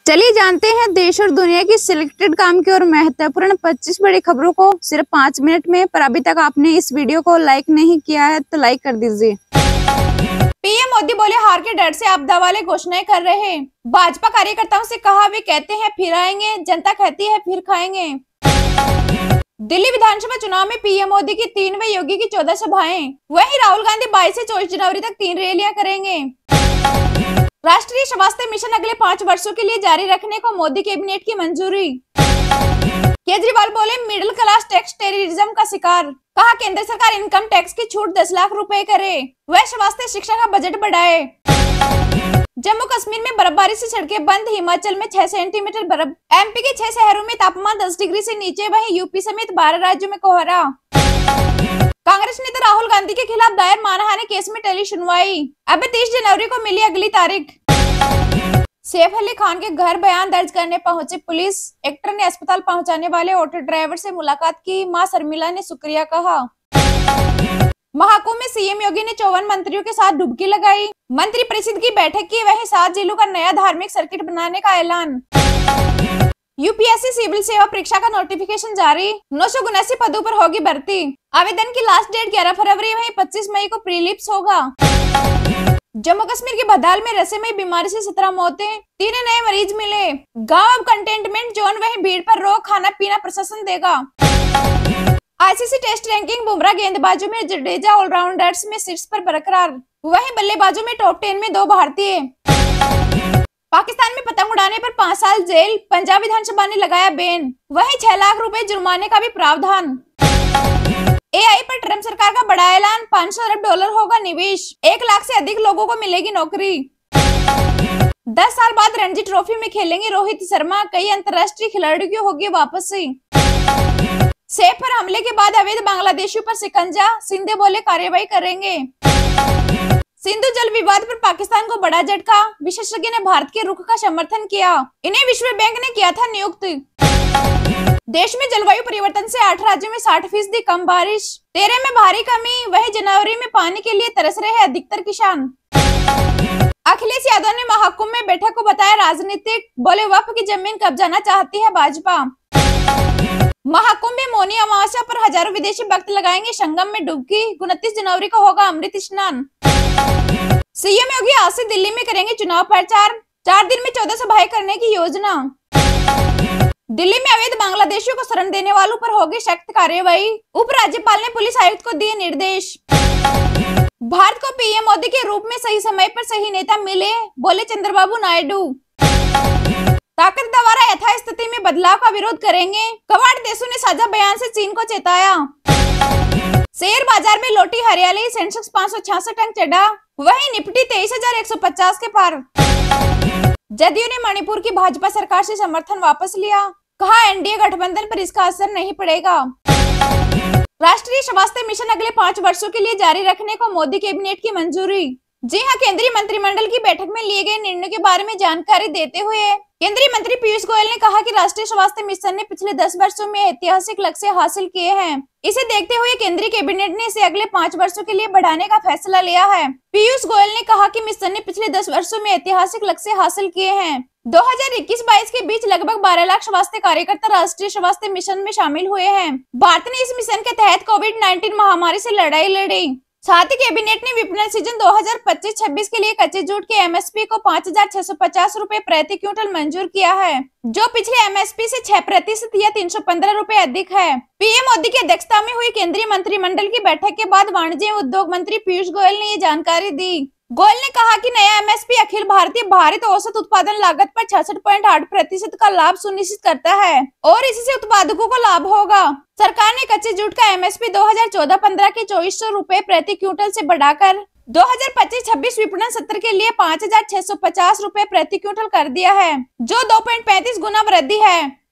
चलिए जानते हैं देश और दुनिया की सिलेक्टेड काम की और महत्वपूर्ण 25 बड़ी खबरों को सिर्फ 5 मिनट में। पर अभी तक आपने इस वीडियो को लाइक नहीं किया है तो लाइक कर दीजिए। पीएम मोदी बोले हार के डर से आपदा वाले घोषणाएं कर रहे हैं। भाजपा कार्यकर्ताओं से कहा वे कहते हैं फिर आएंगे, जनता कहती है फिर खाएंगे। दिल्ली विधानसभा चुनाव में पीएम मोदी की 3 व योगी की 14 सभाएं। वहीं राहुल गांधी 22 से 24 जनवरी तक 3 रैलियां करेंगे। राष्ट्रीय स्वास्थ्य मिशन अगले 5 वर्षों के लिए जारी रखने को मोदी कैबिनेट की मंजूरी। केजरीवाल बोले मिडिल क्लास टैक्स टेररिज्म का शिकार। कहा केंद्र सरकार इनकम टैक्स की छूट 10 लाख रुपए करे, वह स्वास्थ्य शिक्षा का बजट बढ़ाए। जम्मू कश्मीर में बर्फबारी से सड़कें बंद, हिमाचल में 6 सेंटीमीटर बर्फ। एमपी के 6 शहरों में तापमान 10 डिग्री से नीचे, वहीं यूपी समेत 12 राज्यों में कोहरा। कांग्रेस नेता राहुल गांधी के खिलाफ दायर मानहानि केस में टली सुनवाई। अब 30 जनवरी को मिली अगली तारीख। सैफ अली खान के घर बयान दर्ज करने पहुंचे पुलिस। एक्टर ने अस्पताल पहुंचाने वाले ऑटो ड्राइवर से मुलाकात की। मां शर्मिला ने शुक्रिया कहा। महाकुंभ में सीएम योगी ने 54 मंत्रियों के साथ डुबकी लगाई। मंत्री परिषद की बैठक की, वहीं 7 जिलों का नया धार्मिक सर्किट बनाने का ऐलान। यूपीएससी सिविल सेवा परीक्षा का नोटिफिकेशन जारी। 979 पदों पर होगी भर्ती। आवेदन की लास्ट डेट 11 फरवरी, वहीं 25 मई को प्रीलिप्स होगा। जम्मू कश्मीर के बदाल में रहस्यमयी बीमारी से 17 मौतें, 3 नए मरीज मिले। गांव अब कंटेनमेंट जोन, वहीं भीड़ पर रोक, खाना पीना प्रशासन देगा। आईसीसी टेस्ट रैंकिंग, बुमराह गेंदबाजों में, जडेजा ऑलराउंडर्स में शीर्ष पर बरकरार। वहीं बल्लेबाजों में टॉप 10 में 2 भारतीय। पाकिस्तान में पतंग उड़ाने पर 5 साल जेल, पंजाब विधानसभा ने लगाया बैन। वहीं 6 लाख रुपए जुर्माने का भी प्रावधान। एआई पर ट्रंप सरकार का बड़ा ऐलान, $500 अरब होगा निवेश, 1 लाख से अधिक लोगों को मिलेगी नौकरी। 10 साल बाद रणजी ट्रॉफी में खेलेंगे रोहित शर्मा, कई अंतर्राष्ट्रीय खिलाड़ियों की होगी वापसी। सैफ पर हमले के बाद अवैध बांग्लादेशियों पर शिकंजा, सिंधे बोले कार्रवाई करेंगे। सिंधु जल विवाद पर पाकिस्तान को बड़ा झटका, विशेषज्ञ ने भारत के रुख का समर्थन किया। इन्हें विश्व बैंक ने किया था नियुक्त। देश में जलवायु परिवर्तन से 8 राज्यों में 60% कम बारिश, 13 में भारी कमी, वहीं जनवरी में पानी के लिए तरस रहे हैं अधिकतर किसान। अखिलेश यादव ने महाकुंभ में बैठक को बताया राजनीतिक, बोले वक्फ की जमीन कब्जाना चाहती है भाजपा। महाकुंभ में मौनी अमावस्या पर हजारों विदेशी भक्त लगाएंगे संगम में डुबकी, 29 जनवरी को होगा अमृत स्नान। सीएम योगी आज से दिल्ली में करेंगे चुनाव प्रचार, 4 दिन में 14 सभाएं करने की योजना। दिल्ली में अवैध बांग्लादेशियों को शरण देने वालों पर होगी सख्त कार्रवाई, उपराज्यपाल ने पुलिस आयुक्त को दिए निर्देश। भारत को पीएम मोदी के रूप में सही समय पर सही नेता मिले, बोले चंद्रबाबू नायडू। ताकत द्वारा यथास्थिति में बदलाव का विरोध करेंगे, कवाड़ देशों ने साझा बयान से चीन को चेताया। शेयर बाजार में लौटी हरियाली, सेंसेक्स 566 अंक चढ़ा, वहीं निफ्टी 23,150 के पार। जदयू ने मणिपुर की भाजपा सरकार से समर्थन वापस लिया, कहा एनडीए गठबंधन पर इसका असर नहीं पड़ेगा। राष्ट्रीय स्वास्थ्य मिशन अगले 5 वर्षों के लिए जारी रखने को मोदी कैबिनेट की मंजूरी। जी हां, केंद्रीय मंत्रिमंडल की बैठक में लिए गए निर्णय के बारे में जानकारी देते हुए केंद्रीय मंत्री पीयूष गोयल ने कहा कि राष्ट्रीय स्वास्थ्य मिशन ने पिछले 10 वर्षों में ऐतिहासिक लक्ष्य हासिल किए हैं। इसे देखते हुए केंद्रीय कैबिनेट ने इसे अगले 5 वर्षों के लिए बढ़ाने का फैसला लिया है। पीयूष गोयल ने कहा कि मिशन ने पिछले 10 वर्षों में ऐतिहासिक लक्ष्य हासिल किए हैं। 2021-22 के बीच लगभग 12 लाख स्वास्थ्य कार्यकर्ता राष्ट्रीय स्वास्थ्य मिशन में शामिल हुए हैं। भारत ने इस मिशन के तहत कोविड-19 महामारी से लड़ाई लड़ी। साथ ही कैबिनेट ने विपणन सीजन 2025-26 के लिए कच्चे जूट के एमएसपी को 5,650 रुपए प्रति क्विंटल मंजूर किया है, जो पिछले एमएसपी से 6% या 315 रुपए अधिक है। पीएम मोदी की अध्यक्षता में हुई केंद्रीय मंत्रिमंडल की बैठक के बाद वाणिज्य एवं उद्योग मंत्री पीयूष गोयल ने ये जानकारी दी। गोयल ने कहा कि नया एमएसपी अखिल भारतीय भारित औसत उत्पादन लागत पर 66.8% का लाभ सुनिश्चित करता है और इससे उत्पादकों को लाभ होगा। सरकार ने कच्चे जूट का एमएसपी 2014-15 के 2400 रुपए प्रति क्विंटल से बढ़ाकर 2025-26 विपणन सत्र के लिए 5,650 रुपए प्रति क्विंटल कर दिया है, जो 2.35 गुना वृद्धि है।